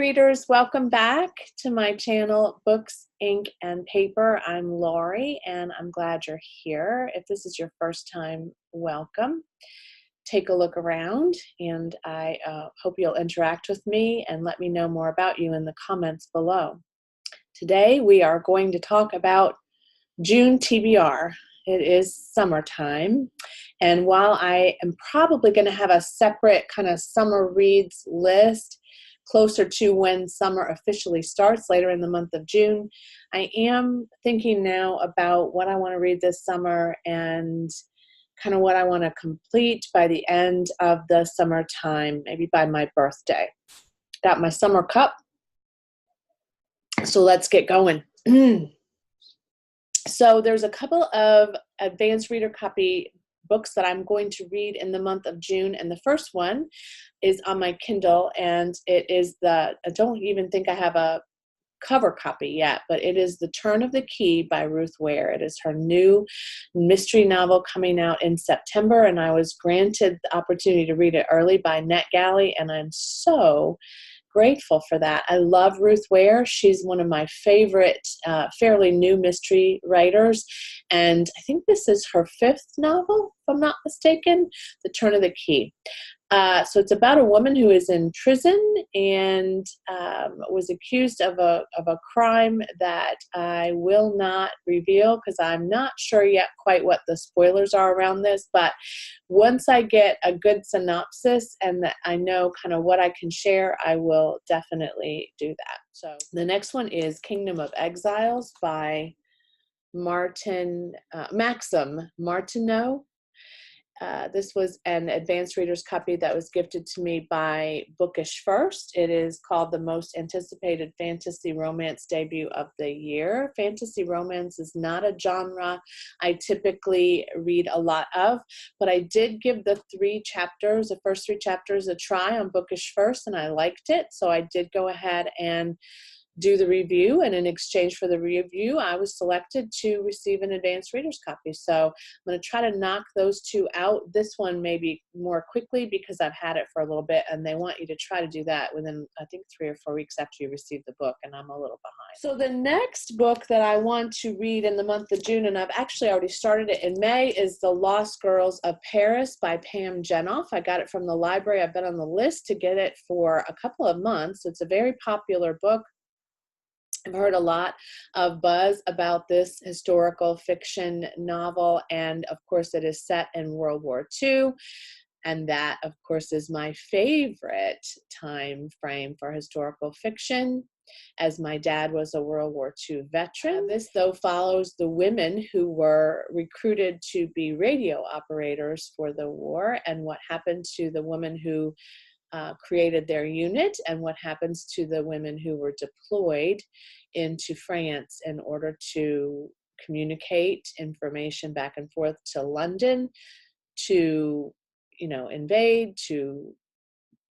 readers, welcome back to my channel, Books, Ink, and Paper. I'm Lori, and I'm glad you're here. If this is your first time, welcome. Take a look around, and I hope you'll interact with me and let me know more about you in the comments below. Today, we are going to talk about June TBR. It is summertime, and while I am probably going to have a separate kind of summer reads list closer to when summer officially starts later in the month of June, I am thinking now about what I want to read this summer and kind of what I want to complete by the end of the summertime, maybe by my birthday. Got my summer cup, so let's get going. So there's a couple of advanced reader copy books that I'm going to read in the month of June, and the first one is on my Kindle, and it is I don't even think I have a cover copy yet, but it is The Turn of the Key by Ruth Ware. It is her new mystery novel coming out in September, and I was granted the opportunity to read it early by NetGalley, and I'm so grateful for that. I love Ruth Ware. She's one of my favorite fairly new mystery writers, and I think this is her fifth novel, if I'm not mistaken, The Turn of the Key. So it's about a woman who is in prison and was accused of a crime that I will not reveal because I'm not sure yet quite what the spoilers are around this. But once I get a good synopsis and that I know kind of what I can share, I will definitely do that. So the next one is Kingdom of Exiles by Maxim Martineau. This was an advanced reader's copy that was gifted to me by Bookish First. It is called the most anticipated fantasy romance debut of the year. Fantasy romance is not a genre I typically read a lot of, but I did give the first three chapters a try on Bookish First, and I liked it. So I did go ahead and do the review, and in exchange for the review, I was selected to receive an advanced reader's copy. So I'm going to try to knock those two out. This one maybe more quickly because I've had it for a little bit, and they want you to try to do that within, I think, 3 or 4 weeks after you receive the book, and I'm a little behind. So the next book that I want to read in the month of June, and I've actually already started it in May, is The Lost Girls of Paris by Pam Jenoff. I got it from the library. I've been on the list to get it for a couple of months. It's a very popular book. I've heard a lot of buzz about this historical fiction novel, and of course it is set in World War II, and that of course is my favorite time frame for historical fiction, as my dad was a World War II veteran. This, though, follows the women who were recruited to be radio operators for the war, and what happened to the women who created their unit, and what happens to the women who were deployed into France in order to communicate information back and forth to London, to invade, to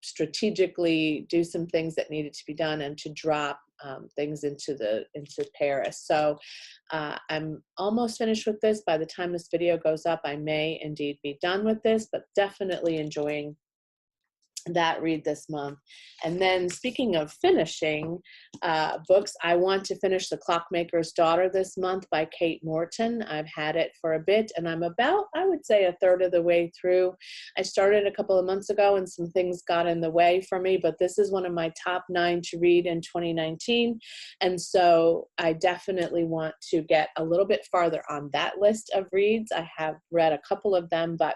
strategically do some things that needed to be done, and to drop things into Paris. So I'm almost finished with this. By the time this video goes up, I may indeed be done with this, but definitely enjoying that read this month. And then, speaking of finishing books, I want to finish The Clockmaker's Daughter this month by Kate Morton. I've had it for a bit, and I'm about, I would say, a third of the way through. I started a couple of months ago, and some things got in the way for me, but this is one of my top 9 to read in 2019, and so I definitely want to get a little bit farther on that list of reads. I have read a couple of them, but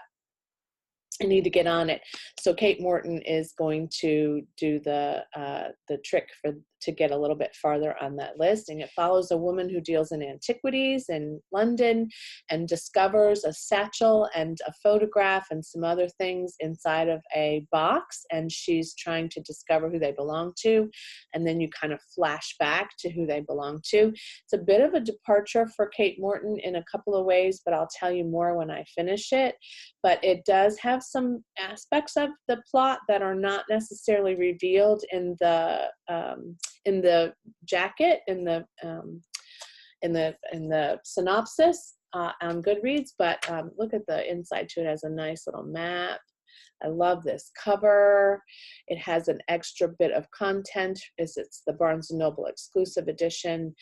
I need to get on it. So Kate Morton is going to do the trick to get a little bit farther on that list. And it follows a woman who deals in antiquities in London and discovers a satchel and a photograph and some other things inside of a box. And she's trying to discover who they belong to. And then you kind of flash back to who they belong to. It's a bit of a departure for Kate Morton in a couple of ways, but I'll tell you more when I finish it. But it does have some aspects of the plot that are not necessarily revealed in the jacket, in the synopsis on Goodreads. But look at the inside to it. It has a nice little map I love this cover. It has an extra bit of content, as it's the Barnes & Noble exclusive edition.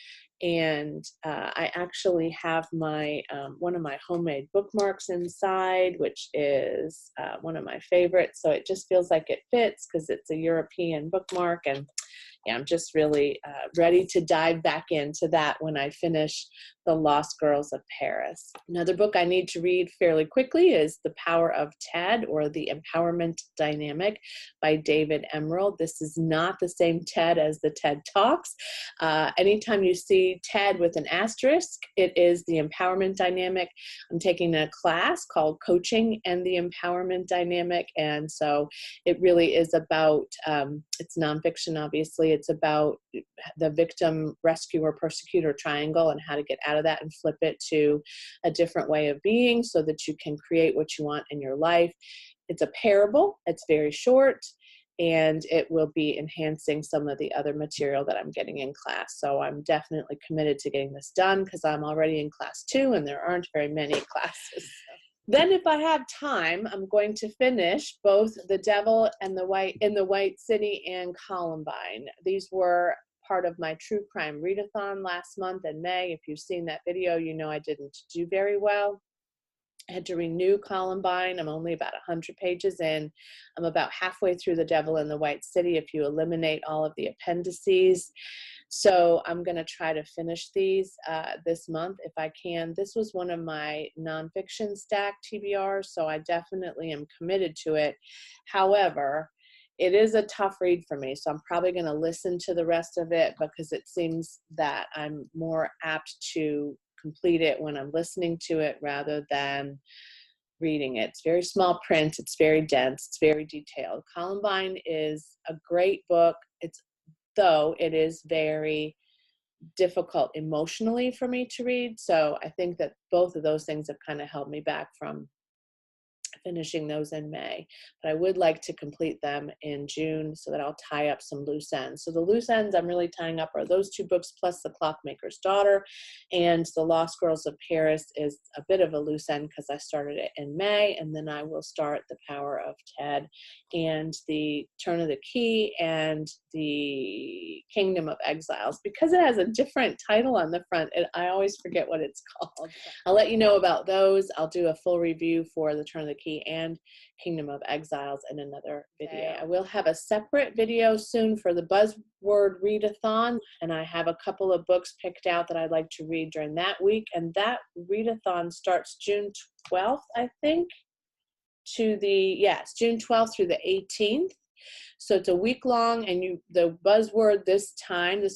And I actually have my one of my homemade bookmarks inside, which is one of my favorites. So it just feels like it fits because it's a European bookmark. And yeah, I'm just really ready to dive back into that when I finish The Lost Girls of Paris. Another book I need to read fairly quickly is The Power of TED, or The Empowerment Dynamic by David Emerald. This is not the same TED as the TED Talks. Anytime you see TED with an asterisk, it is the empowerment dynamic. I'm taking a class called Coaching and the Empowerment Dynamic, and so it really is about, it's nonfiction, obviously. It's about the victim, rescuer, persecutor triangle and how to get out of that and flip it to a different way of being so that you can create what you want in your life. It's a parable. It's very short, and it will be enhancing some of the other material that I'm getting in class. So I'm definitely committed to getting this done because I'm already in class 2 and there aren't very many classes. Then if I have time, I'm going to finish both The Devil and the White City and Columbine. These were part of my true crime readathon last month in May. If you've seen that video, you know I didn't do very well. I had to renew Columbine. I'm only about 100 pages in. I'm about halfway through The Devil in the White City if you eliminate all of the appendices. So I'm going to try to finish these this month if I can. This was one of my nonfiction stack TBRs, so I definitely am committed to it. However, it is a tough read for me, so I'm probably going to listen to the rest of it because it seems that I'm more apt to complete it when I'm listening to it rather than reading it. It's very small print, it's very dense, it's very detailed. Columbine is a great book, though it is very difficult emotionally for me to read. So I think that both of those things have kind of held me back from finishing those in May, but I would like to complete them in June so that I'll tie up some loose ends. So the loose ends I'm really tying up are those 2 books plus The Clockmaker's Daughter, and The Lost Girls of Paris is a bit of a loose end because I started it in May, and then I will start The Power of TED and The Turn of the Key and The Kingdom of Exiles. Because it has a different title on the front, I always forget what it's called. I'll let you know about those. I'll do a full review for The Turn of the Key and Kingdom of Exiles in another video. I will have a separate video soon for the Buzzword Readathon, and I have a couple of books picked out that I'd like to read during that week, and that readathon starts June 12th, I think, June 12th through the 18th. So it's a week long, and the buzzword this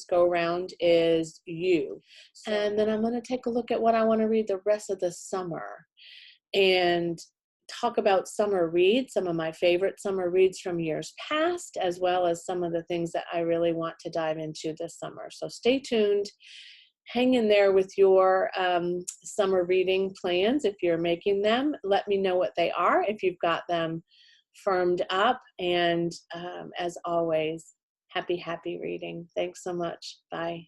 go around is you. And then I'm going to take a look at what I want to read the rest of the summer and talk about summer reads, some of my favorite summer reads from years past, as well as some of the things that I really want to dive into this summer. So stay tuned. Hang in there with your summer reading plans if you're making them. Let me know what they are if you've got them firmed up. And as always, happy reading. Thanks so much. Bye.